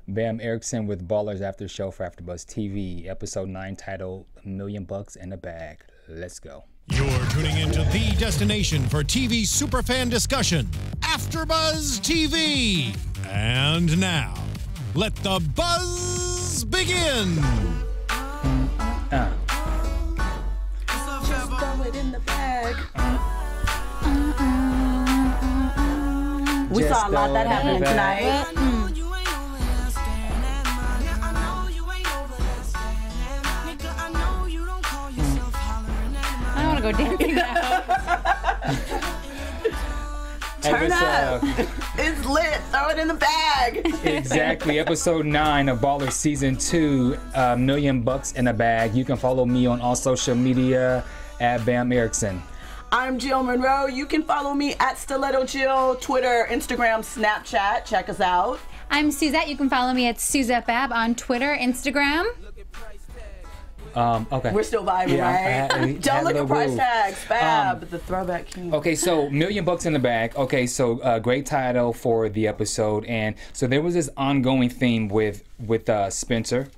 Bamm Ericsen with Ballers After Show for AFTERBUZZ TV, episode 9, titled $1 Million in a Bag. Let's go. You're tuning into the destination for TV superfan discussion, AFTERBUZZ TV. And now, let the buzz begin. Just throw it in the bag. We saw a lot that happening tonight. I don't want to go dancing now. Turn up. It's lit. Throw it in the bag. Exactly. Episode 9 of Ballers Season 2, $1 million in a bag. You can follow me on all social media at Bamm Ericsen. I'm Jill Munroe. You can follow me at Stiletto Jill, Twitter, Instagram, Snapchat. Check us out. I'm Suzette. You can follow me at Suzette Babb on Twitter, Instagram. Okay. We're still vibing, right? Don't look at price tags. Fab, the throwback king. Okay, so $1 million in the bag. Okay, so great title for the episode, and so there was this ongoing theme with Spencer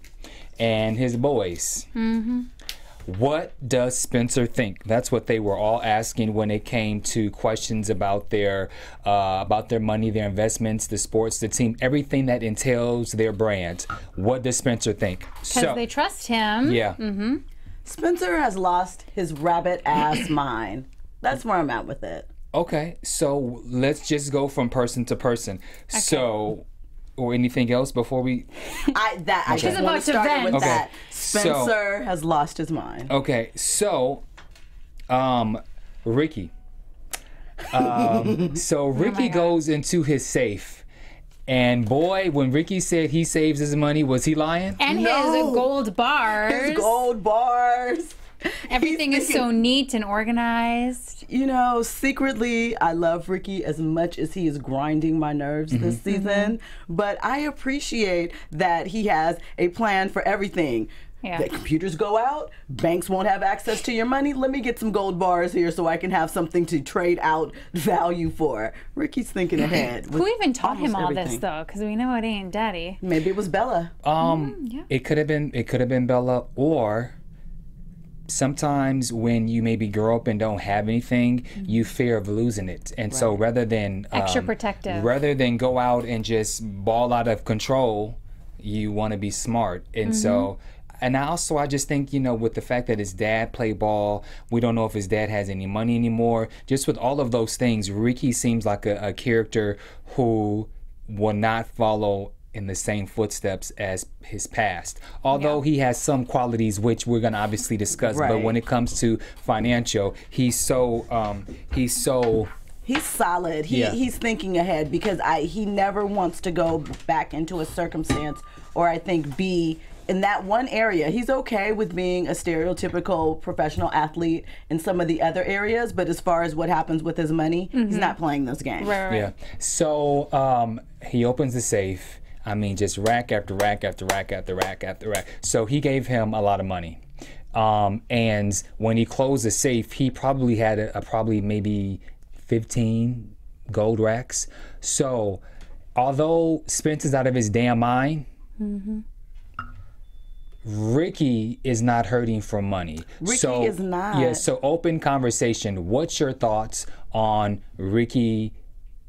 and his boys. Mm-hmm. What does Spencer think? That's what they were all asking when it came to questions about their money, their investments, the sports, the team, everything that entails their brand. What does Spencer think? Because they trust him. Yeah. Mm-hmm. Spencer has lost his rabbit ass mind. That's where I'm at with it. Okay, so let's just go from person to person. Okay. So, or anything else before we? I just want to start with that. Spencer has lost his mind. Okay, so, Ricky. So Ricky goes into his safe, and boy, when Ricky said he saves his money, was he lying? And his gold bars. His gold bars. Everything is so neat and organized. You know, secretly, I love Ricky as much as he is grinding my nerves this season. But I appreciate that he has a plan for everything. Yeah. The computers go out, banks won't have access to your money. Let me get some gold bars here so I can have something to trade out value for. Ricky's thinking ahead. Who even taught him all this though? Because we know it ain't Daddy. Maybe it was Bella. Yeah. It could have been Bella, or sometimes when you maybe grow up and don't have anything, you fear of losing it, and so rather than extra protective, rather than go out and just ball out of control, you want to be smart, and so. And I just think, you know, with the fact that his dad played ball, we don't know if his dad has any money anymore. Just with all of those things, Ricky seems like a character who will not follow in the same footsteps as his past. Although he has some qualities which we're going to obviously discuss, but when it comes to financial, he's solid. He's thinking ahead because he never wants to go back into a circumstance or I think be in that one area. He's okay with being a stereotypical professional athlete in some of the other areas, but as far as what happens with his money, he's not playing those games. Right. Yeah. So he opens the safe. I mean, just rack after rack after rack after rack after rack. So he gave him a lot of money. And when he closed the safe, he probably had probably maybe 15 gold racks. So although Spencer's out of his damn mind, Ricky is not hurting for money. Ricky is not. Yeah, so open conversation. What's your thoughts on Ricky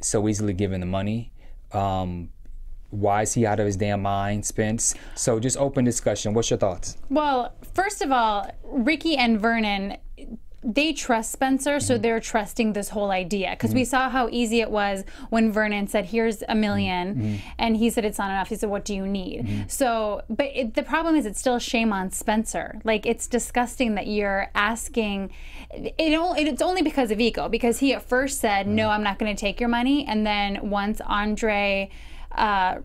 so easily giving the money? Why is he out of his damn mind, Spence? So just open discussion. What's your thoughts? Well, first of all, Ricky and Vernon, they trust Spencer, so they're trusting this whole idea. Because we saw how easy it was when Vernon said, here's $1 million, and he said, it's not enough. He said, what do you need? So, but the problem is it's still shame on Spencer. Like, it's disgusting that you're asking, it's only because of ego, because he at first said, no, I'm not going to take your money. And then once Andre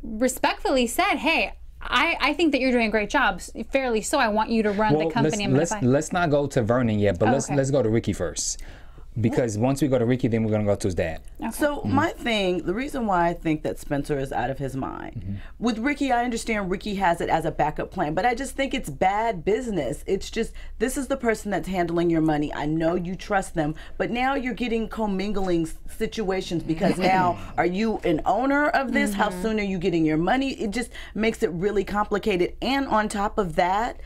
respectfully said, hey, I think that you're doing a great job. Fairly so. I want you to run the company. Let's not go to Vernon yet, but let's go to Ricky first. Because once we go to Ricky, then we're going to go to his dad. Okay. So my thing, the reason why I think that Spencer is out of his mind. With Ricky, I understand Ricky has it as a backup plan, but I just think it's bad business. It's just, this is the person that's handling your money. I know you trust them, but now you're getting commingling situations because now, are you an owner of this? How soon are you getting your money? It just makes it really complicated. And on top of that,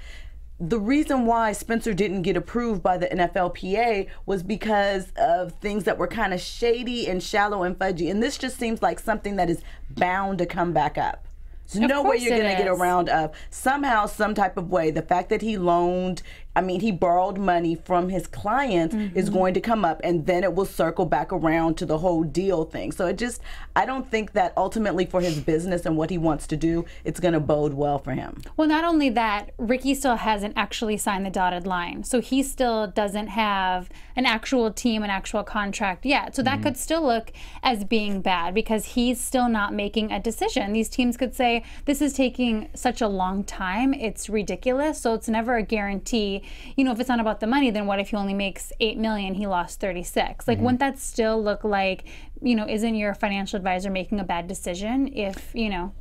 the reason why Spencer didn't get approved by the NFLPA was because of things that were kind of shady and shallow and fudgy. And this just seems like something that is bound to come back up. There's no way you're going to get around of somehow, some type of way. The fact that he loaned, I mean, he borrowed money from his clients is going to come up, and then it will circle back around to the whole deal thing. So it just, I don't think that ultimately for his business and what he wants to do, it's going to bode well for him. Well, not only that, Ricky still hasn't actually signed the dotted line. So he still doesn't have an actual team, an actual contract yet. So that could still look as being bad because he's still not making a decision. These teams could say, this is taking such a long time, it's ridiculous. So it's never a guarantee. You know, if it's not about the money, then what if he only makes $8 million, he lost 36? Like, wouldn't that still look like, you know, isn't your financial advisor making a bad decision if, you know?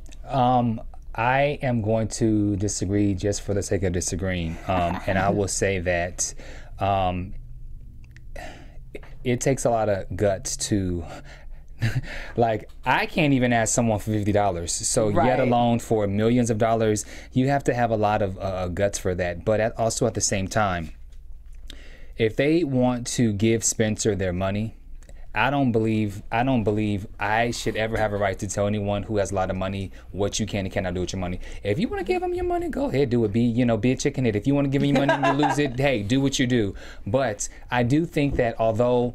I am going to disagree just for the sake of disagreeing. And I will say that it takes a lot of guts to, like, I can't even ask someone for $50. So yet alone for millions of dollars, you have to have a lot of guts for that. But also at the same time, if they want to give Spencer their money, I don't believe I should ever have a right to tell anyone who has a lot of money what you can and cannot do with your money. If you want to give them your money, go ahead, do it. Be a chicken head. If you want to give them your money and you lose it, hey, do what you do. But I do think that although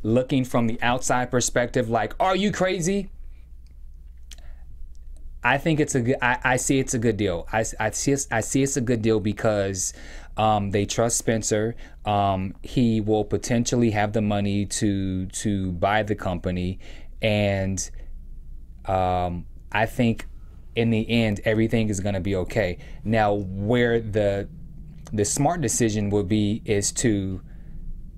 looking from the outside perspective, like, are you crazy? I think it's a good. I see it's a good deal. I see it's a good deal because they trust Spencer. He will potentially have the money to buy the company, and I think in the end everything is going to be okay. Now, where the smart decision would be is to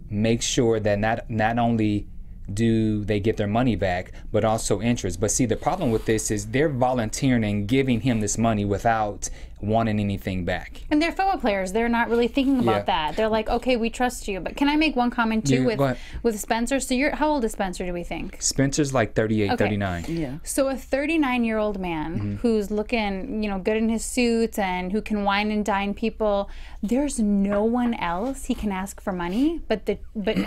make sure that not only do they get their money back, but also interest. But see, the problem with this is they're volunteering and giving him this money without wanting anything back. And they're football players. They're not really thinking about that. They're like, okay, we trust you. But can I make one comment too with Spencer? So how old is Spencer, do we think? Spencer's like 38, 39. Yeah. So a 39-year-old man who's looking, good in his suits and who can wine and dine people, there's no one else he can ask for money but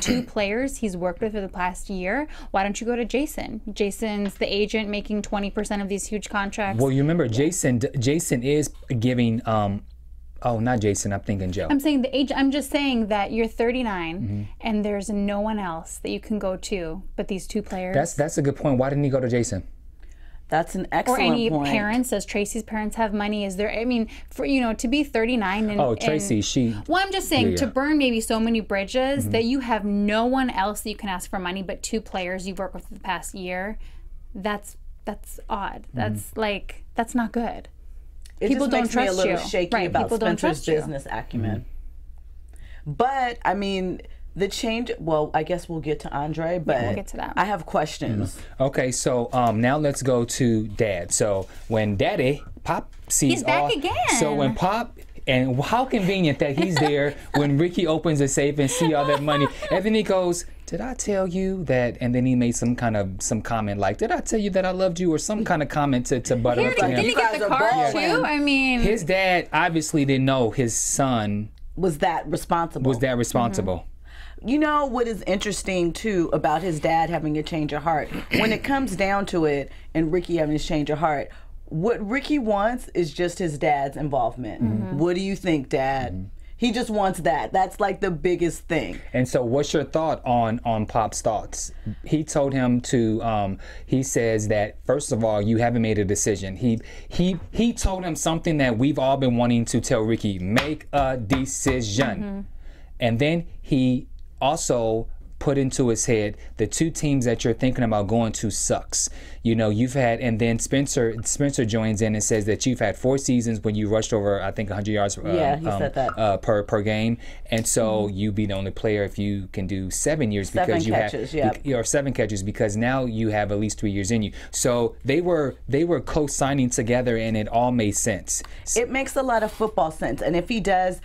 two players he's worked with for the past year. Why don't you go to Jason? Jason's the agent making 20% of these huge contracts. Well, you remember Jason is giving oh, not Jason, I'm thinking Joe. I'm saying the age. I'm just saying that you're 39 and there's no one else that you can go to but these two players. That's a good point. Why didn't he go to Jason? That's an excellent point. Or any parents, does Tracy's parents have money? Is there, I mean, for, to be 39 and... Oh, Tracy, Well, I'm just saying, to burn maybe so many bridges that you have no one else that you can ask for money but two players you've worked with for the past year, that's odd. That's like, that's not good. People don't trust you. It just makes me a little shaky about Spencer's business acumen. But, I mean... The change, well, I guess we'll get to Andre, but we'll get to that. I have questions. Okay, so now let's go to Dad. So when Pop sees he's back again. So when Pop, and how convenient that he's there when Ricky opens the safe and see all that money, and then he goes, "Did I tell you that?" And then he made some comment like, "Did I tell you that I loved you?" or some kind of comment to butter up to him. Didn't he get the car too? I mean, his dad obviously didn't know his son was that responsible. You know what is interesting too about his dad having a change of heart? When it comes down to it and Ricky having his change of heart, what Ricky wants is just his dad's involvement. What do you think, Dad? He just wants that. That's like the biggest thing. And so what's your thought on Pop's thoughts? He told him to, he says that, first of all, you haven't made a decision. He told him something that we've all been wanting to tell Ricky, make a decision. And then he also put into his head the two teams that you're thinking about going to sucks. You know, you've had, and then Spencer joins in and says that you've had 4 seasons when you rushed over, I think, 100 yards he said that. per game, and so you'd be the only player if you can do 7 years because you catches, have or 7 catches, because now you have at least 3 years in you. So they were co-signing together, and it all made sense. It makes a lot of football sense, and if he does.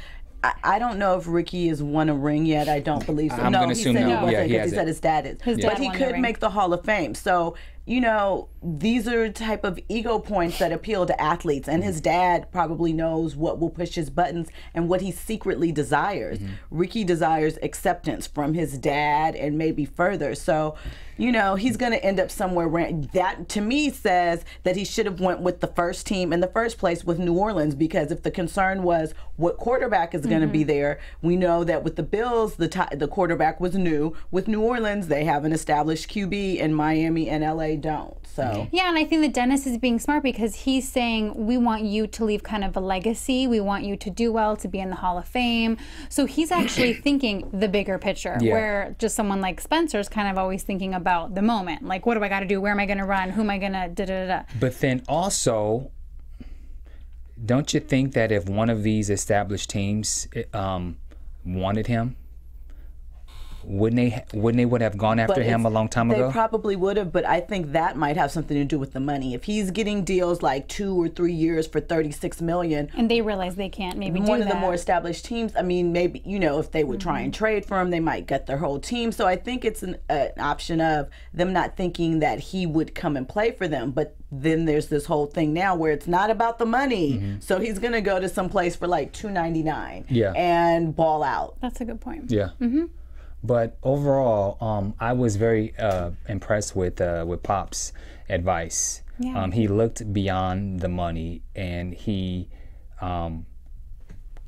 I don't know if Ricky has won a ring yet. I don't believe so. I'm going to assume he no. wasn't, Yeah, because he said his dad is. But he could make the Hall of Fame. So, you know, these are type of ego points that appeal to athletes. And his dad probably knows what will push his buttons and what he secretly desires. Ricky desires acceptance from his dad and maybe further. So, you know, he's going to end up somewhere. That, to me, says that he should have went with the first team in the first place with New Orleans, because if the concern was what quarterback is going to be there, we know that with the Bills, the quarterback was new. With New Orleans, they have an established QB, and Miami and LA don't. So yeah, and I think that Dennis is being smart, because he's saying, we want you to leave kind of a legacy. We want you to do well, to be in the Hall of Fame. So he's actually thinking the bigger picture, where just someone like Spencer's kind of always thinking about the moment. Like, what do I got to do? Where am I going to run? Who am I going to da-da-da-da? But then also, don't you think that if one of these established teams wanted him, wouldn't they would have gone after him a long time ago? They probably would have, but I think that might have something to do with the money. If he's getting deals like 2 or 3 years for $36 million, and they realize they can't maybe do that. One of the more established teams, I mean, maybe, you know, if they would try and trade for him, they might get their whole team. So I think it's an option of them not thinking that he would come and play for them. But then there's this whole thing now where it's not about the money. So he's going to go to some place for like $2.99 and ball out. That's a good point. Yeah. But overall, I was very impressed with Pop's advice. Yeah. He looked beyond the money, and he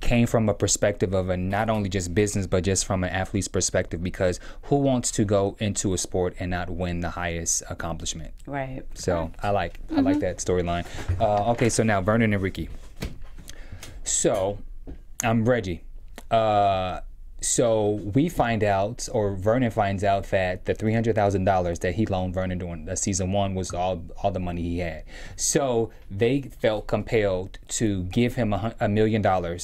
came from a perspective of not only just business, but just from an athlete's perspective, because who wants to go into a sport and not win the highest accomplishment? Right. So I like that storyline. Okay, so now Vernon and Ricky. So I'm Reggie. So we find out, or Vernon finds out, that the $300,000 that he loaned Vernon during season 1 was all the money he had. So they felt compelled to give him $1 million.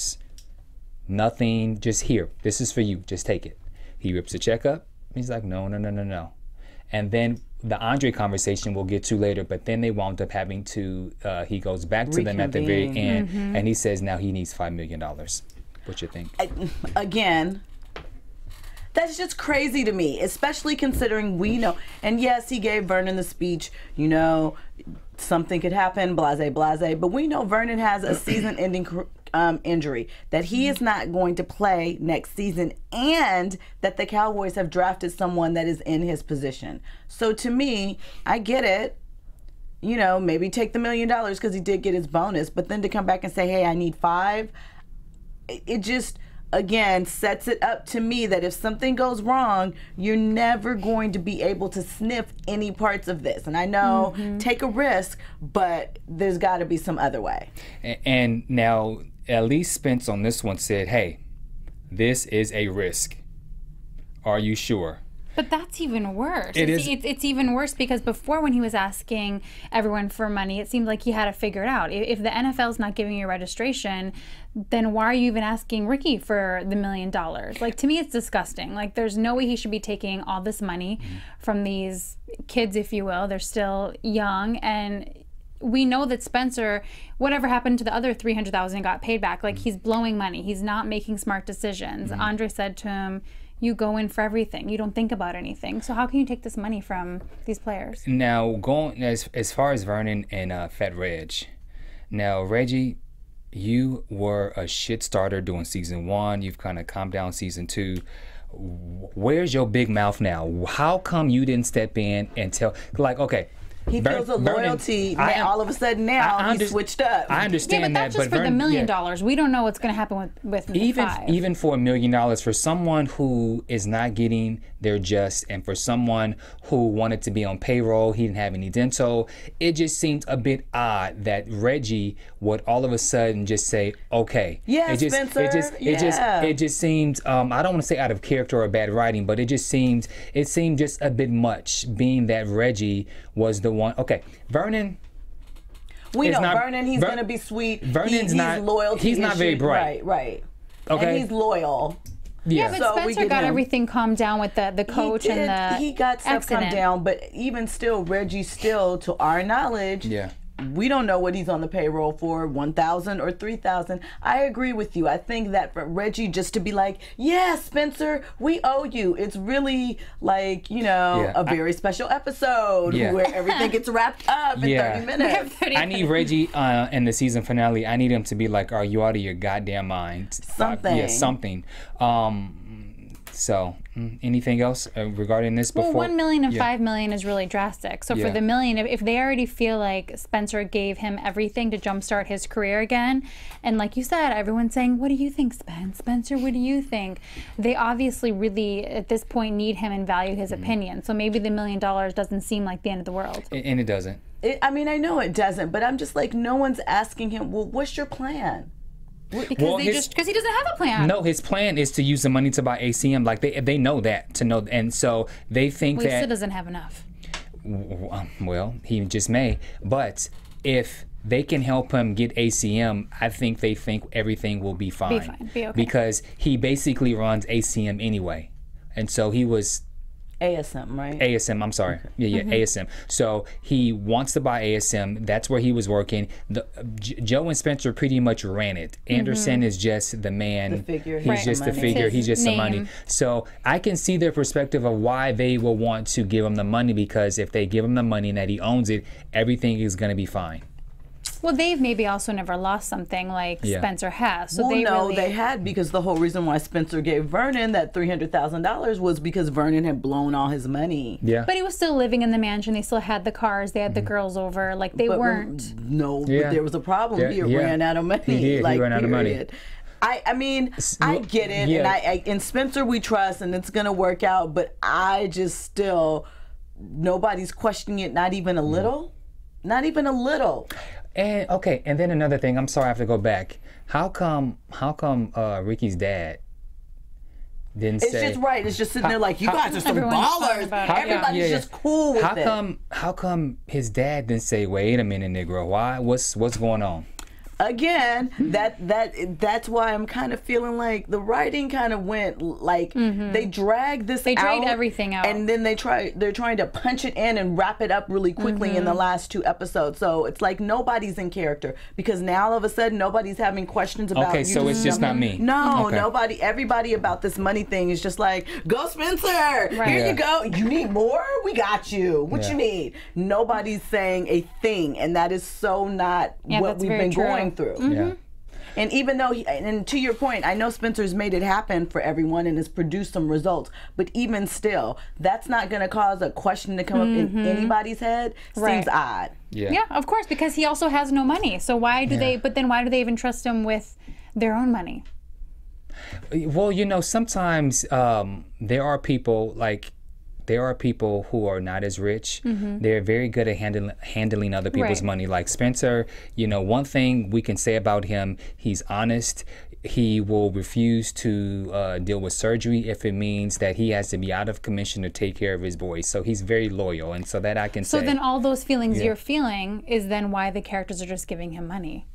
Nothing, just here. This is for you. Just take it. He rips the check up. He's like, no. And then the Andre conversation we'll get to later, but then they wound up having to, he goes back to them at the very end, and he says now he needs $5 million. What you think? Again, that's just crazy to me, especially considering we know. And yes, he gave Vernon the speech, you know, something could happen, blase, blase. But we know Vernon has a season-ending injury, that he is not going to play next season, and that the Cowboys have drafted someone that is in his position. So to me, I get it. You know, maybe take the $1 million because he did get his bonus, but then to come back and say, hey, I need 5, it just, again, sets it up to me that if something goes wrong, you're never going to be able to sniff any parts of this. And I know, take a risk, but there's got to be some other way. And now, at least Spence on this one said, hey, this is a risk. Are you sure? But that's even worse. It's even worse, because before, when he was asking everyone for money, it seemed like he had to figure it out. If the NFL's not giving you registration, then why are you even asking Ricky for the $1 million? Like, to me, it's disgusting. Like, there's no way he should be taking all this money from these kids, if you will. They're still young, and we know that Spencer, whatever happened to the other $300,000 got paid back. Like, he's blowing money. He's not making smart decisions. Andre said to him, you go in for everything. You don't think about anything. So how can you take this money from these players? Now, going as far as Vernon and Fat Reg. Now, Reggie, you were a shit starter during season 1. You've kind of calmed down season 2. Where's your big mouth now? How come you didn't step in and tell, like, okay, he feels a loyalty. All of a sudden now he switched up. I understand that. Yeah, but that's just for the $1 million. We don't know what's going to happen with even $5. Even for $1 million, for someone who is not getting they're just. And for someone who wanted to be on payroll, he didn't have any dental, it just seemed a bit odd that Reggie would all of a sudden just say, okay. Yeah, it just, Spencer. It just seemed, I don't want to say out of character or bad writing, but it seemed just a bit much, being that Reggie was the one. Okay, Vernon. We know Vernon, he's going to be sweet. Vernon's he's loyal. He's not very bright. Right. Okay. And he's loyal. Yeah, but Spencer got everything calmed down with the coach and he got stuff calmed down, but even still, Reggie still, to our knowledge, we don't know what he's on the payroll for, 1,000 or 3,000. I agree with you. I think that for Reggie just to be like, yeah, Spencer, we owe you. It's really like, you know, a very special episode where everything gets wrapped up in 30 minutes. I need Reggie in the season finale. I need him to be like, are you out of your goddamn mind? Something. Something. So, anything else regarding this before? Well, 1 million and 5 million is really drastic. So for the million, if they already feel like Spencer gave him everything to jumpstart his career again, and like you said, everyone's saying, what do you think, Spencer, what do you think? They obviously really, at this point, need him and value his opinion. So maybe the $1 million doesn't seem like the end of the world. And it doesn't. I mean, I know it doesn't, but I'm just like, no one's asking him, well, what's your plan? Because he doesn't have a plan. No, his plan is to use the money to buy ACM. Like they know that, and so they think that he still doesn't have enough. Well, he just may. But if they can help him get ACM, I think they think everything will be fine. Be okay. Because he basically runs ACM anyway, and so he was. ASM, right? ASM, I'm sorry. Yeah, ASM. So he wants to buy ASM. That's where he was working. Joe and Spencer pretty much ran it. Anderson is just the man. The figure. He's just the figure. He's just the money. So I can see their perspective of why they will want to give him the money, because if they give him the money and that he owns it, everything is going to be fine. Well, they've maybe also never lost something like Spencer has. So they had, because the whole reason why Spencer gave Vernon that $300,000 was because Vernon had blown all his money. Yeah. But he was still living in the mansion. They still had the cars. They had the girls over. Like, they weren't. No, but there was a problem. He ran out of money. He did. Like, he ran out of money. I mean, I get it, and in Spencer we trust, and it's gonna work out. But I just still, nobody's questioning it, not even a little, not even a little. And okay, and then another thing. I'm sorry, I have to go back. How come Ricky's dad didn't say? It's just right. It's just sitting there like, you guys are some ballers. Everybody's just cool with it. How come his dad didn't say, wait a minute, Negro? Why? What's going on? Again, that's why I'm kind of feeling like the writing kind of went like they dragged this out. They dragged everything out, and then they're trying to punch it in and wrap it up really quickly in the last 2 episodes. So it's like nobody's in character, because now all of a sudden nobody's having questions about. Okay, so it's just not me. No, nobody. Everybody about this money thing is just like, go Spencer. Right. Here you go. You need more? We got you. What you need? Nobody's saying a thing, and that is so not what we've been going through. And even though and to your point, I know Spencer's made it happen for everyone and has produced some results, but even still, that's not going to cause a question to come up in anybody's head. Seems odd. Yeah, of course, because he also has no money. So why do they? But then why do they even trust him with their own money? Well, you know, sometimes there are people who are not as rich. They're very good at handling other people's money. Like Spencer, you know, one thing we can say about him, he's honest. He will refuse to deal with surgery if it means that he has to be out of commission to take care of his boys. So he's very loyal, and so that I can say. So then all those feelings you're feeling is then why the characters are just giving him money.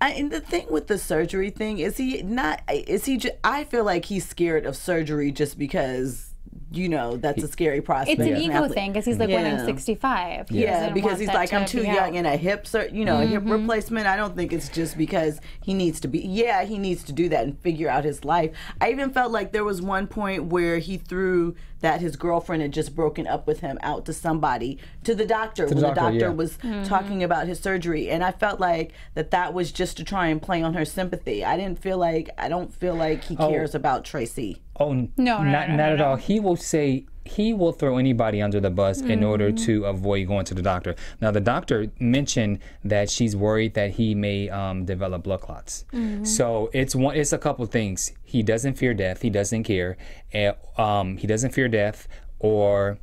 And the thing with the surgery thing is I feel like he's scared of surgery just because, you know, that's a scary prospect. It's an ego thing, because he's like, when I'm 65. Because he's like, I'm too young, and a hip, a hip replacement. I don't think it's just because he needs to be. Yeah, he needs to do that and figure out his life. I even felt like there was one point where he threw that his girlfriend had just broken up with him out to somebody, to the doctor, when the doctor was talking about his surgery, and I felt like that was just to try and play on her sympathy. I don't feel like he cares about Tracy. Oh, not at all. He will say he will throw anybody under the bus in order to avoid going to the doctor. Now, the doctor mentioned that she's worried that he may develop blood clots. So it's a couple things. He doesn't fear death. He doesn't care. He doesn't fear death, or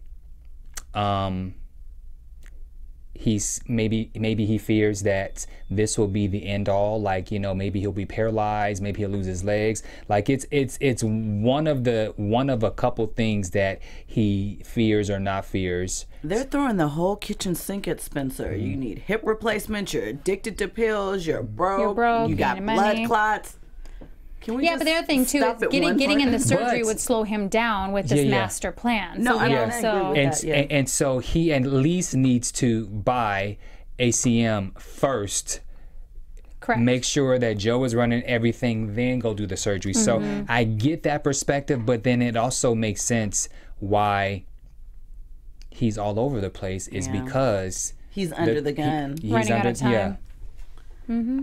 he's maybe he fears that this will be the end all, like, you know, maybe he'll be paralyzed, maybe he'll lose his legs. Like it's one of a couple things that he fears or not fears. They're throwing the whole kitchen sink at Spencer. You need hip replacement, you're addicted to pills, you're broke, you got blood clots. Yeah, but the other thing too is getting in the surgery would slow him down with this master plan. No, so I don't agree with that. And so he at least needs to buy ACM first. Correct. Make sure that Joe is running everything, then go do the surgery. So I get that perspective, but then it also makes sense why he's all over the place is because he's under the gun. He's running out of time. Yeah.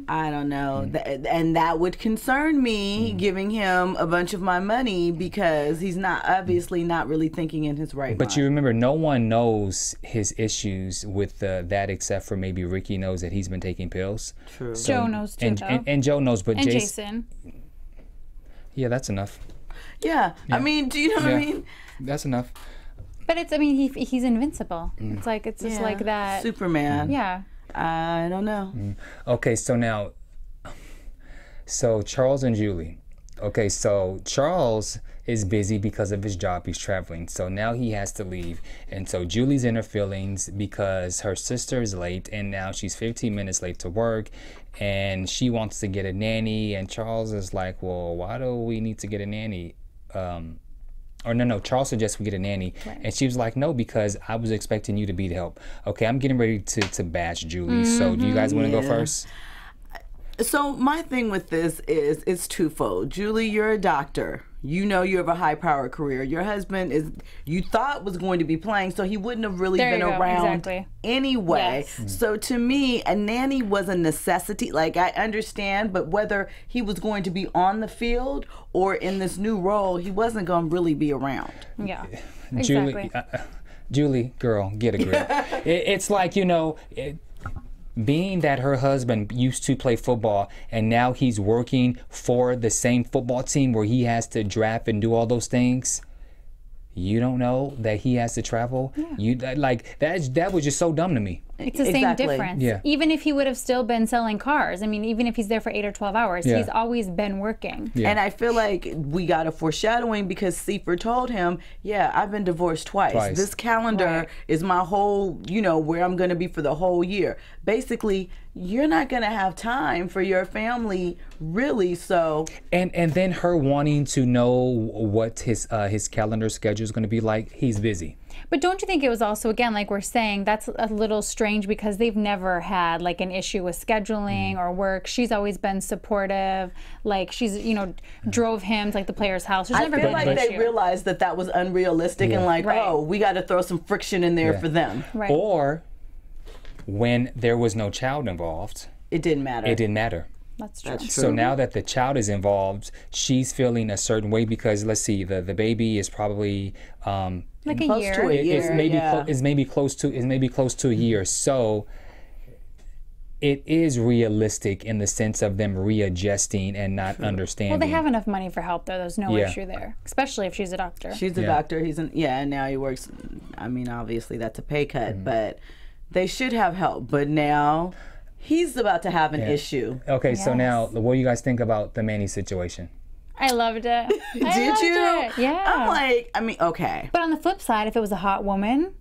I don't know. And that would concern me, giving him a bunch of my money, because he's obviously not really thinking in his right mind. But you remember, no one knows his issues with that except for maybe Ricky knows that he's been taking pills. True. So, Joe knows too, and Joe knows, but and Jason. Yeah, that's enough. Yeah. I mean, do you know what I mean? That's enough. But it's, I mean, he's invincible. It's like, it's just like that. Superman. Yeah. I don't know. Okay, so now, Charles and Julie. Okay, so Charles is busy because of his job. He's traveling. So now he has to leave. And so Julie's in her feelings because her sister is late, and now she's 15 minutes late to work, and she wants to get a nanny. And Charles is like, well, why do we need to get a nanny? Charles suggests we get a nanny. Right. And she was like, no, because I was expecting you to be the help. Okay, I'm getting ready to bash Julie. So do you guys want to go first? So my thing with this is it's twofold. Julie, you're a doctor. You know you have a high-powered career. Your husband you thought was going to be playing, so he wouldn't have really been around anyway. Yes. So to me, a nanny was a necessity. Like, I understand, but whether he was going to be on the field or in this new role, he wasn't going to really be around. Yeah, exactly. Julie, girl, get a grip. It's like, you know... being that her husband used to play football and now he's working for the same football team where he has to draft and do all those things, you don't know that he has to travel. That was just so dumb to me. It's the same difference. Yeah. Even if he would have still been selling cars, I mean, even if he's there for 8 or 12 hours, he's always been working. Yeah. And I feel like we got a foreshadowing because Seifer told him, yeah, I've been divorced twice. This calendar is my whole, you know, where I'm going to be for the whole year. Basically, you're not going to have time for your family, really, so. And then her wanting to know what his calendar schedule is going to be like, he's busy. But don't you think it was also, again, like we're saying, that's a little strange because they've never had like an issue with scheduling or work. She's always been supportive. Like she's, you know, drove him to like the player's house. There's never I feel been like an they issue. realized that was unrealistic and like, oh, we got to throw some friction in there for them. Right. Or when there was no child involved. It didn't matter. It didn't matter. That's true. That's true. So now that the child is involved, she's feeling a certain way because let's see, the baby is probably like a close year. to a year. It's maybe close to a year. So it is realistic in the sense of them readjusting and not understanding. Well, they have enough money for help though. There's no issue there, especially if she's a doctor. She's a doctor. And now he works. I mean, obviously that's a pay cut, but they should have help. But now he's about to have an issue. Okay, so now what do you guys think about the Manny situation? I loved it. Did you? Yeah. I'm like, I mean, okay. But on the flip side, if it was a hot woman,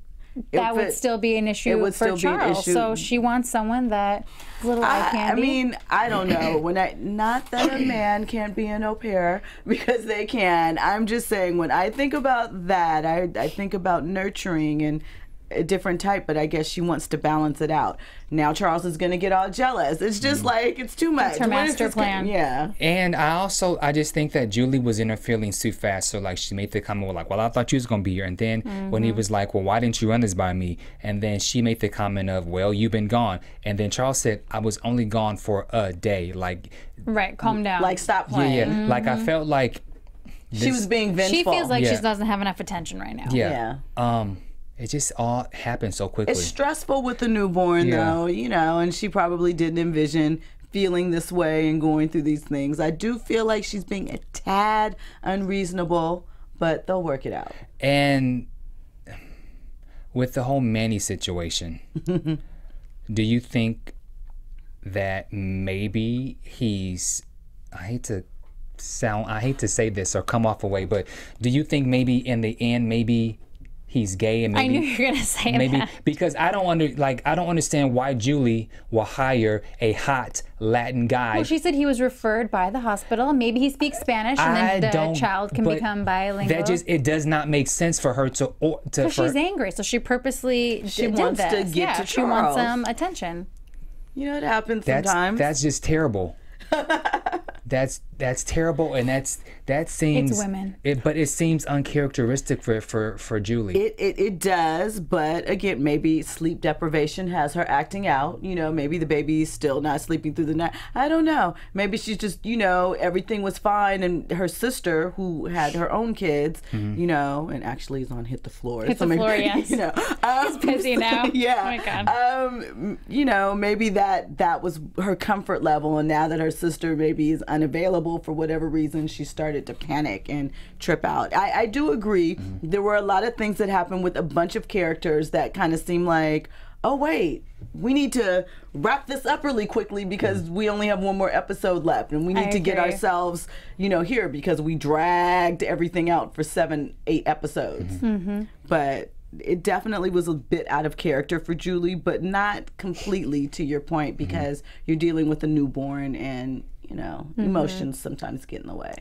that would still be an issue for Charles. So she wants someone that is a little eye candy. I mean, I don't know. Not that a man can't be an au pair, because they can. I'm just saying, when I think about that, I think about nurturing and a different type, but I guess she wants to balance it out. Now Charles is going to get all jealous. It's just like, it's too much. It's her master plan. And I just think that Julie was in her feelings too fast. So like she made the comment like, well, I thought you was going to be here. And then when he was like, well, why didn't you run this by me? And then she made the comment of, well, you've been gone. And then Charles said, I was only gone for a day. Like, calm down. Like, stop playing. Like I felt like She was being vengeful. She feels like Yeah. she doesn't have enough attention right now. Yeah. It just all happened so quickly. It's stressful with the newborn, though, you know, and she probably didn't envision feeling this way and going through these things. I do feel like she's being a tad unreasonable, but they'll work it out. And with the whole Manny situation, do you think that maybe he's, I hate to say this or come off away, but do you think maybe in the end, maybe he's gay? And maybe, I knew you were gonna say that. Because I don't understand why Julie will hire a hot Latin guy. Well, she said he was referred by the hospital. Maybe he speaks Spanish, and then the child can become bilingual. That just, it does not make sense for her to. So she's angry, so she purposely did wants this. to get to she wants Charles. some attention. You know, it happens sometimes. That's just terrible. That's terrible, and that seems. It's women. But it seems uncharacteristic for Julie. It does, but again, maybe sleep deprivation has her acting out. You know, maybe the baby's still not sleeping through the night. I don't know. Maybe she's just, you know, everything was fine, and her sister, who had her own kids, you know, and actually is on Hit the Floor. Hit the Floor, yes. You know, He's busy now. Yeah. Oh my God. You know, maybe that was her comfort level, and now that her sister maybe is unavailable for whatever reason, she started to panic and trip out. I do agree. There were a lot of things that happened with a bunch of characters that kind of seemed like, oh wait, we need to wrap this up really quickly because we only have one more episode left, and we need to get ourselves, you know, here because we dragged everything out for 7-8 episodes. But it definitely was a bit out of character for Julie, but not completely, to your point, because you're dealing with a newborn, and you know, emotions sometimes get in the way.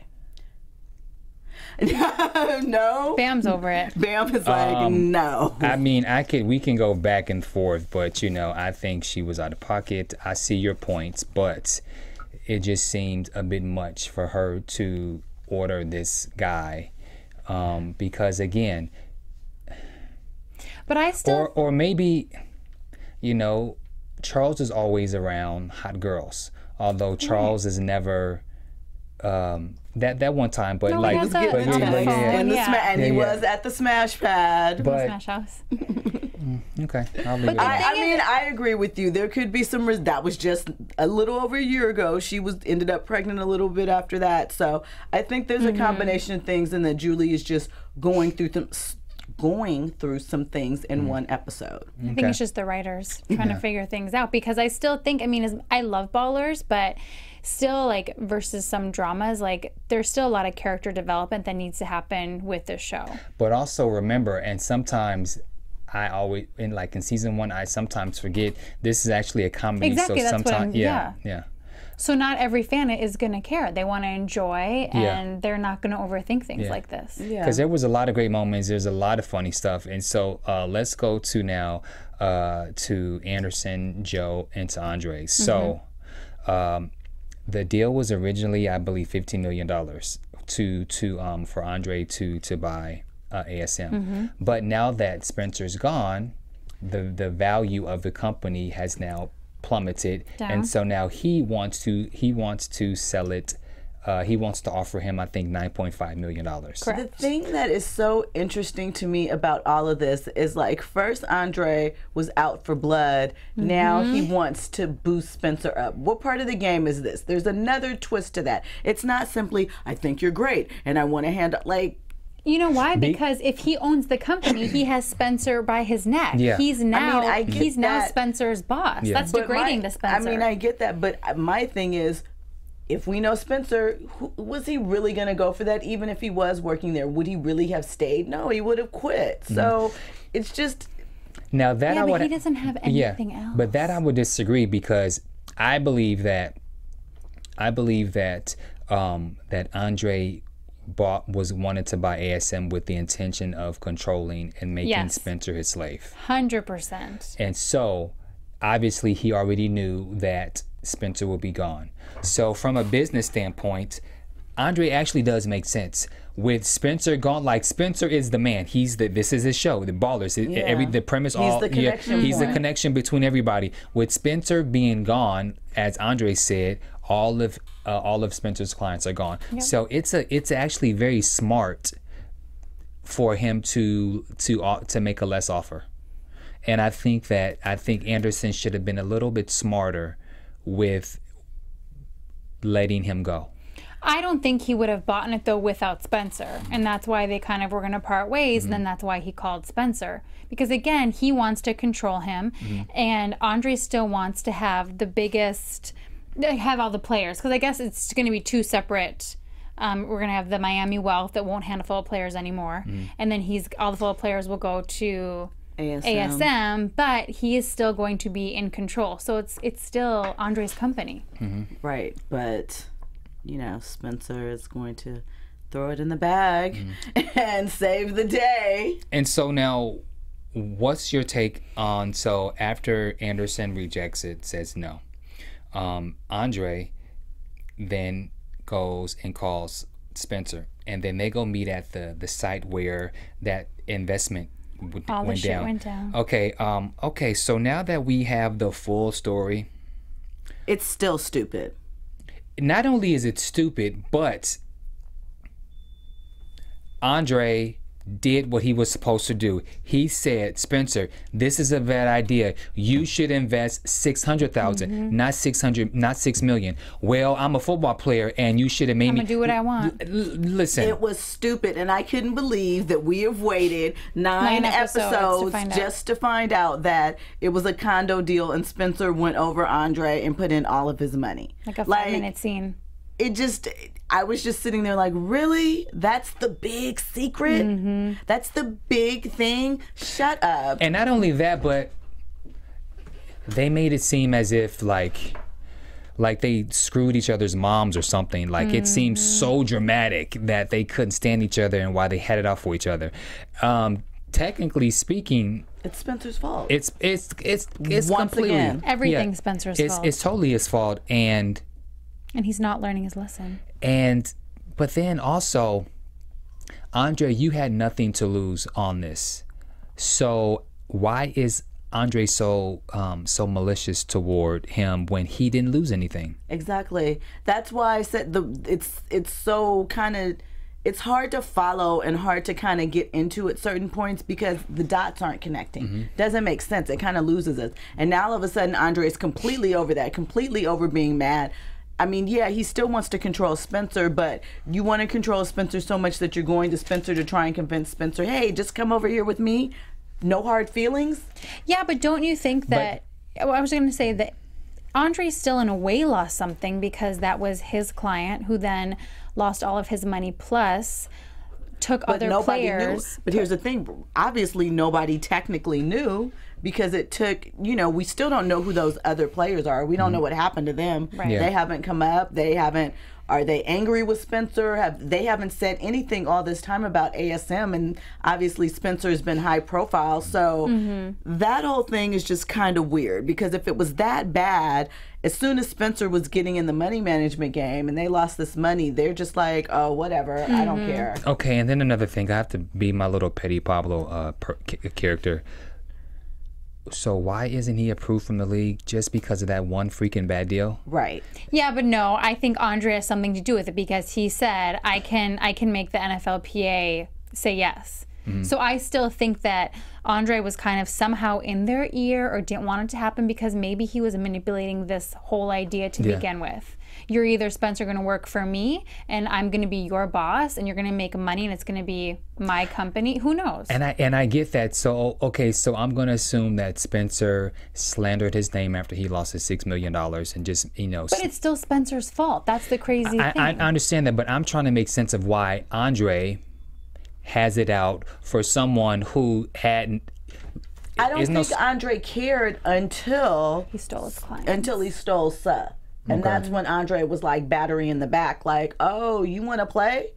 No. Bam's over it. Bam is like, no. I mean, we can go back and forth, but you know, I think she was out of pocket. I see your points, but it just seemed a bit much for her to order this guy, because again. But I still. Or maybe, you know, Charles is always around hot girls, although Charles is never. That one time, but No, like, he has a- he was at the Smash Pad. But Smash House. okay, I'll leave it. I mean, I agree with you. There could be some. That was just a little over a year ago. She ended up pregnant a little bit after that. So I think there's a combination of things, and that Julie is just going through some things in one episode. I think it's just the writers trying to figure things out, because I still think, I mean, I love Ballers, but still, like, versus some dramas, like, there's still a lot of character development that needs to happen with this show. But also remember, and sometimes I always, in season 1, I sometimes forget this is actually a comedy. Exactly, so that's what sometimes, yeah. So not every fan is going to care. They want to enjoy, and they're not going to overthink things like this. Because there was a lot of great moments. There's a lot of funny stuff. And so let's go to now to Anderson, Joe, and to Andre. So the deal was originally, I believe, $15 million for Andre to buy ASM. But now that Spencer's gone, the value of the company has now plummeted, and so now he wants to sell it. He wants to offer him, I think, $9.5 million. Correct. The thing that is so interesting to me about all of this is, like, first Andre was out for blood. Now he wants to boost Spencer up. What part of the game is this? There's another twist to that. It's not simply, I think you're great and I want to hand, like. You know why? Because if he owns the company, he has Spencer by his neck. Yeah. He's now he's now Spencer's boss. Yeah. That's degrading to Spencer. I mean, I get that, but my thing is, if we know Spencer, was he really going to go for that? Even if he was working there, would he really have stayed? No, he would have quit. So it's just. Now that but he doesn't have anything else. But that I would disagree, because I believe that that Andre wanted to buy ASM with the intention of controlling and making Spencer his slave. 100%. And so obviously he already knew that Spencer would be gone. So from a business standpoint, Andre actually does make sense. With Spencer gone, like, Spencer is the man. This is his show, the Ballers. The premise, he's the connection he's the point. connection between everybody. With Spencer being gone, as Andre said, all of Spencer's clients are gone. So it's actually very smart for him to make a less offer. And I think Anderson should have been a little bit smarter with letting him go. I don't think he would have bought it though without Spencer, and that's why they kind of were going to part ways, and then that's why he called Spencer. Because again, he wants to control him, and Andre still wants to have the biggest, have all the players, because I guess it's going to be two separate. We're going to have the Miami Wealth that won't handle full players anymore, and then all the full players will go to ASM, but he is still going to be in control. So it's still Andre's company. Right, but you know, Spencer is going to throw it in the bag and save the day. And so now, what's your take on, so after Anderson rejects it, says no, Andre then goes and calls Spencer, and then they go meet at the site where that investment went down. Okay, so now that we have the full story, it's still stupid. Not only is it stupid, but Andre did what he was supposed to do. He said, Spencer, this is a bad idea. You should invest $600,000, not $6 million. Well, I'm a football player, and you should have made me. I'm gonna do what I want. Listen, it was stupid, and I couldn't believe that we have waited nine episodes just to find out that it was a condo deal, and Spencer went over Andre and put in all of his money. Like a 5-minute scene. I was just sitting there like, really? That's the big secret? That's the big thing? Shut up. And not only that, but they made it seem as if like they screwed each other's moms or something. Like it seemed so dramatic that they couldn't stand each other and why they had it out for each other. Technically speaking, it's Spencer's fault. It's Once completely again. Everything's Spencer's fault. It's totally his fault, and he's not learning his lesson. But then also, Andre, you had nothing to lose on this. So why is Andre so malicious toward him when he didn't lose anything? Exactly. That's why I said it's so kind of, it's hard to follow and hard to kind of get into at certain points because the dots aren't connecting. Doesn't make sense. It kind of loses us. And now all of a sudden Andre is completely over that, completely over being mad. I mean, yeah, he still wants to control Spencer, but you want to control Spencer so much that you're going to Spencer to try and convince Spencer, hey, just come over here with me. No hard feelings. Yeah, but don't you think that, I was going to say that Andre still in a way lost something because that was his client who then lost all of his money plus took other players. But here's the thing. Obviously, nobody technically knew because it took, you know, we still don't know who those other players are. We don't know what happened to them. Right. Yeah. They haven't come up. They haven't. Are they angry with Spencer? They haven't said anything all this time about ASM, and obviously Spencer's been high profile. So that whole thing is just kind of weird because if it was that bad, as soon as Spencer was getting in the money management game and they lost this money, they're just like, oh, whatever, I don't care. Okay, and then another thing, I have to be my little petty Pablo character. So why isn't he approved from the league just because of that one freaking bad deal? Right. Yeah, but no, I think Andre has something to do with it because he said, I can make the NFLPA say yes. So I still think that Andre was kind of somehow in their ear or didn't want it to happen because maybe he was manipulating this whole idea to begin with. You're either, Spencer, going to work for me and I'm going to be your boss and you're going to make money and it's going to be my company. Who knows? And I get that. So, okay, so I'm going to assume that Spencer slandered his name after he lost his $6 million and just, you know. But it's still Spencer's fault. That's the crazy thing. I understand that, but I'm trying to make sense of why Andre has it out for someone who hadn't. I don't think Andre cared until he stole his client. Until he stole Suh. And that's when Andre was like battery in the back, like, oh, you want to play?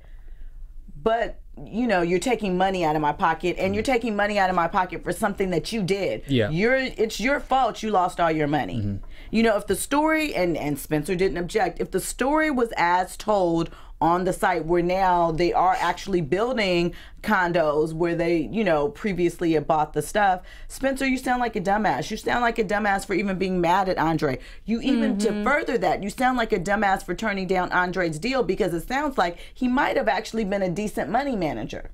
But, you know, you're taking money out of my pocket and you're taking money out of my pocket for something that you did. Yeah. It's your fault you lost all your money. You know, if the story, and Spencer didn't object, if the story was as told on the site, where now they are actually building condos where they, you know, previously had bought the stuff. Spencer, you sound like a dumbass. You sound like a dumbass for even being mad at Andre. You even, to further that, you sound like a dumbass for turning down Andre's deal, because it sounds like he might have actually been a decent money manager.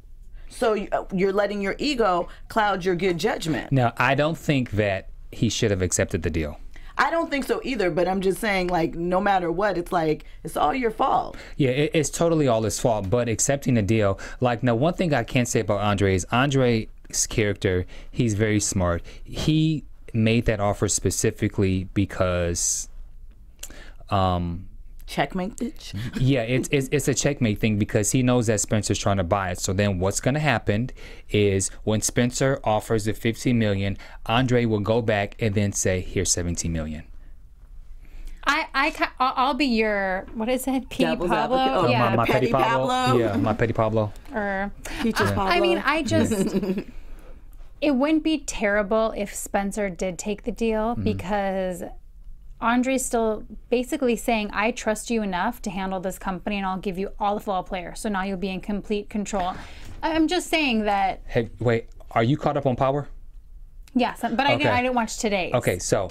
So you're letting your ego cloud your good judgment. Now, I don't think that he should have accepted the deal. I don't think so either, but I'm just saying, like, no matter what, it's like, it's all your fault. Yeah, it's totally all his fault, but accepting the deal, like, now, one thing I can't say about Andre is Andre's character, he's very smart. He made that offer specifically because... checkmate, bitch. Yeah, it's a checkmate thing, because he knows that Spencer's trying to buy it. So then what's going to happen is when Spencer offers the $15 million, Andre will go back and then say, here's $17 million. I'll be your, what is it, Petey Pablo? Oh, yeah, my Petty Pablo. Yeah, my Petty Pablo. Or Peaches Pablo. I mean, I just, it wouldn't be terrible if Spencer did take the deal, because Andre's still basically saying, I trust you enough to handle this company, and I'll give you all the football players. So now you'll be in complete control. I'm just saying that. Hey, wait, are you caught up on Power? Yes, but I didn't watch today's. Okay, so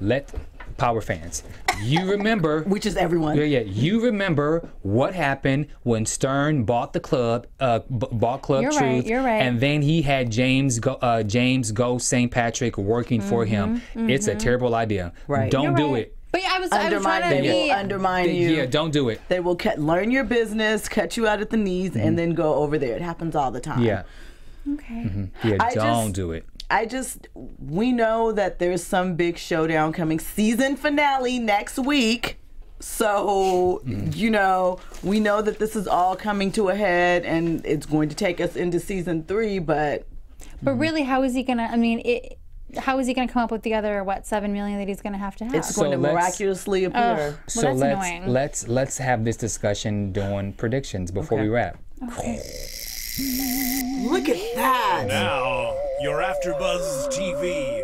let Power fans, you remember, Which is everyone. yeah, you remember what happened when Stern bought the club, bought Club You're Truth, right, you're right. and then he had James Go St. Patrick working for him. It's a terrible idea. Right. Don't You're do right. it. But I was trying to They will be. undermine you. Yeah, don't do it. They will learn your business, cut you out at the knees, and then go over there. It happens all the time. Yeah, Okay. yeah, I don't just- do it. We know that there's some big showdown coming. Season finale next week. So, you know, we know that this is all coming to a head, and it's going to take us into season 3, but really, how is he gonna? I mean, how is he gonna come up with the other $7 million that he's gonna have to have? it's going to let's- miraculously appear. Well, that's annoying. let's have this discussion doing predictions before we wrap. Okay. Look at that. Now, your AfterBuzz TV.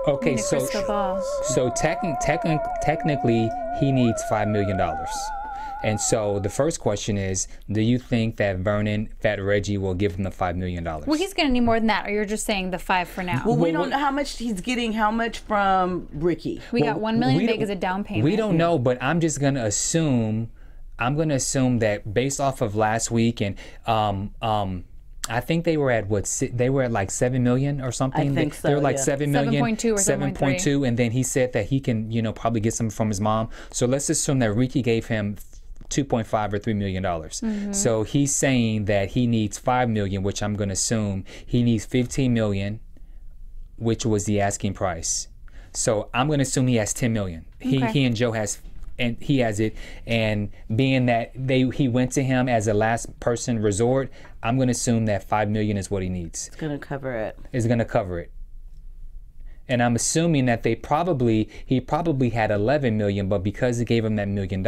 Okay, Need a crystal ball. so technically he needs $5 million. And so the first question is, do you think that Fat Reggie will give him the $5 million? Well, he's gonna need more than that, or you're just saying the 5 for now. Well, we don't know how much he's getting, how much from Ricky. We got $1 million big as a down payment. We don't know, but I'm just gonna assume. I'm gonna assume that based off of last week, and I think they were at they were at like 7 million or something. I think so, They were like yeah. 7 million, 7.2 or 7.2, and then he said that he can, probably get some from his mom. So let's assume that Ricky gave him 2.5 or $3 million. So he's saying that he needs 5 million, which I'm gonna assume he needs 15 million, which was the asking price. So I'm gonna assume he has 10 million. He and Joe has. And he has it, and being that he went to him as a last person resort, I'm going to assume that 5 million is what he needs. It's going to cover it. Is going to cover it. And I'm assuming that he probably had 11 million, but because he gave him that $1 million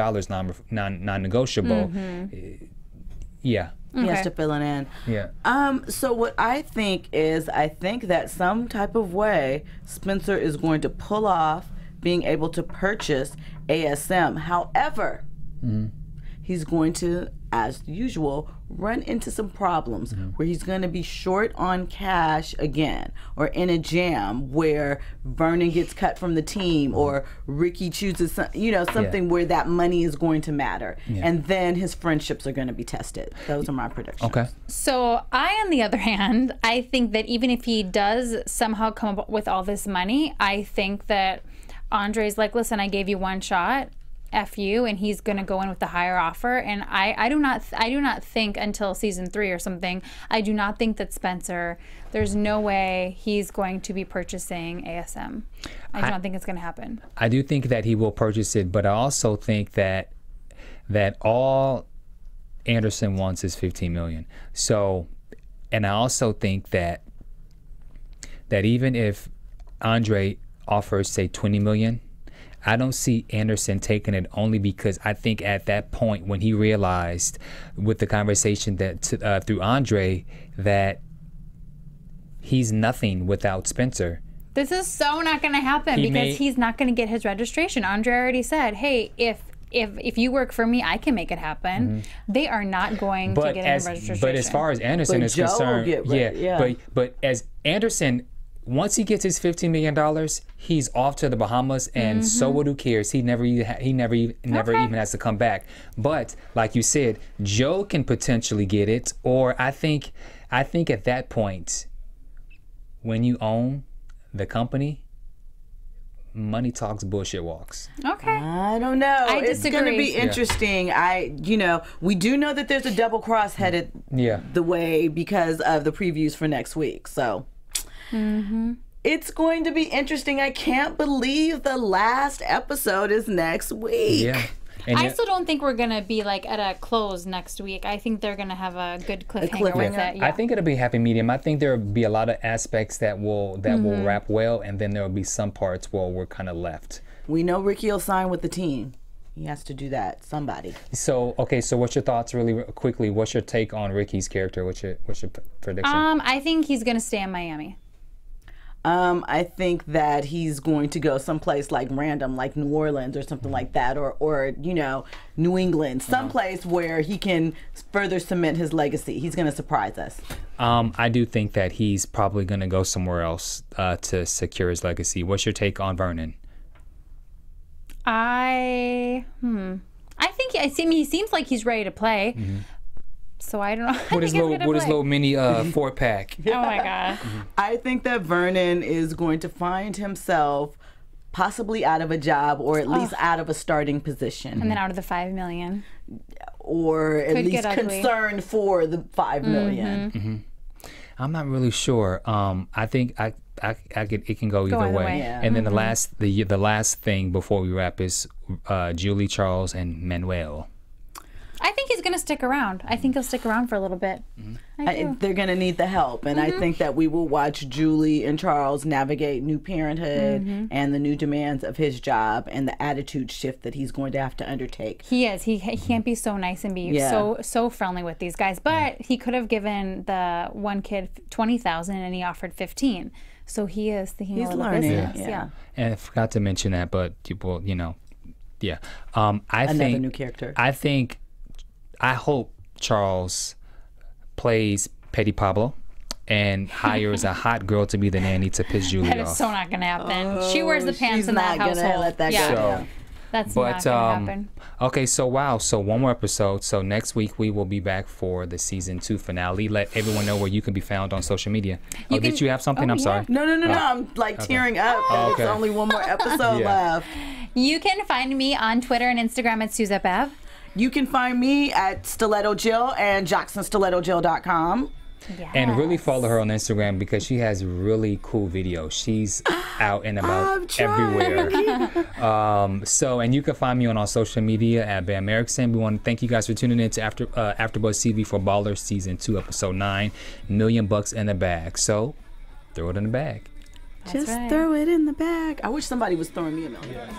non-negotiable, yeah. He has to fill it in. Yeah. So what I think that some type of way Spencer is going to pull off being able to purchase ASM. However, he's going to, as usual, run into some problems where he's going to be short on cash again, or in a jam where Vernon gets cut from the team, or Ricky chooses something where that money is going to matter, and then his friendships are going to be tested. Those are my predictions. Okay. So on the other hand, I think that even if he does somehow come up with all this money, I think that Andre's like, listen, I gave you one shot, F you, and he's going to go in with the higher offer. And I do not think until season 3 or something, I do not think that Spencer, there's no way he's going to be purchasing ASM. I don't think it's going to happen. I do think that he will purchase it, but I also think that all Anderson wants is 15 million. So, and I also think that even if Andre offers, say, 20 million, I don't see Anderson taking it, only because I think at that point when he realized with the conversation that through Andre that he's nothing without Spencer. This is so not going to happen because he's not going to get his registration. Andre already said, hey, if if you work for me, I can make it happen. They are not going to get a registration. But as far as Anderson is concerned, but as Anderson, once he gets his $15 million, he's off to the Bahamas, and so what? Who cares? He never even has to come back. But like you said, Joe can potentially get it, or I think at that point, when you own the company, money talks, bullshit walks. Okay. I don't know. I It's going to be interesting. We do know that there's a double cross headed the way because of the previews for next week. So it's going to be interesting. I can't believe the last episode is next week. Yeah. And I still don't think we're going to be like at a close next week. I think they're going to have a good cliffhanger with it. Yeah. I think it'll be a happy medium. I think there'll be a lot of aspects that will wrap well, and then there'll be some parts where we're kind of left. We know Ricky will sign with the team. He has to do that. Somebody. So what's your thoughts really quickly? What's your take on Ricky's character? What's your prediction? I think he's going to stay in Miami. I think that he's going to go someplace like random, like New Orleans or something like that, or New England, someplace where he can further cement his legacy. He's going to surprise us. I do think that he's probably going to go somewhere else to secure his legacy. What's your take on Vernon? I think he seems like he's ready to play. So I don't know. With his little mini 4-pack. Oh my God. I think that Vernon is going to find himself possibly out of a job, or at least out of a starting position. And then out of the $5 million. Or at least concerned for the $5 million. I'm not really sure. I think it can go either way. Yeah. And then the last thing before we wrap is Julie, Charles, and Manuel. I think he's going to stick around. I think he'll stick around for a little bit. They're going to need the help. And I think that we will watch Julie and Charles navigate new parenthood and the new demands of his job and the attitude shift that he's going to have to undertake. He is. He can't be so nice and be so friendly with these guys. But he could have given the one kid $20,000 and he offered $15,000. So he is thinking a little business. Yeah. And I forgot to mention that, but people, Another new character. I hope Charles plays Petty Pablo and hires a hot girl to be the nanny to piss Julie off. That is so not going to happen. She wears the pants in that household. Gonna let that go. That's not going to happen. Okay, so one more episode. So next week we will be back for the season 2 finale. Let everyone know where you can be found on social media. Did you have something? I'm sorry. No. I'm tearing up. There's only one more episode left. You can find me on Twitter and Instagram at Suzette Babb. You can find me at Stiletto Jill and JacksonStilettoJill.com. Yes. And really follow her on Instagram because she has really cool videos. She's out and about everywhere. And you can find me on our social media at Bamm Ericsen. We want to thank you guys for tuning in to AfterBuzz TV for Ballers Season 2, Episode 9, $1 million in the bag. So throw it in the bag. Just throw it in the bag. I wish somebody was throwing me $1 million.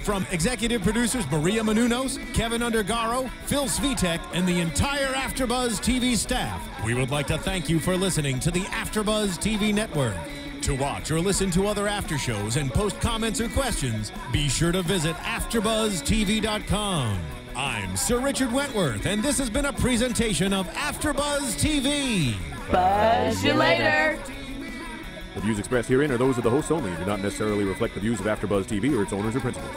From executive producers Maria Menounos, Kevin Undergaro, Phil Svitek, and the entire AfterBuzz TV staff, we would like to thank you for listening to the AfterBuzz TV network. To watch or listen to other after shows and post comments or questions, be sure to visit AfterBuzzTV.com. I'm Sir Richard Wentworth, and this has been a presentation of AfterBuzz TV. Buzz you later. The views expressed herein are those of the hosts only and do not necessarily reflect the views of AfterBuzz TV or its owners or principals.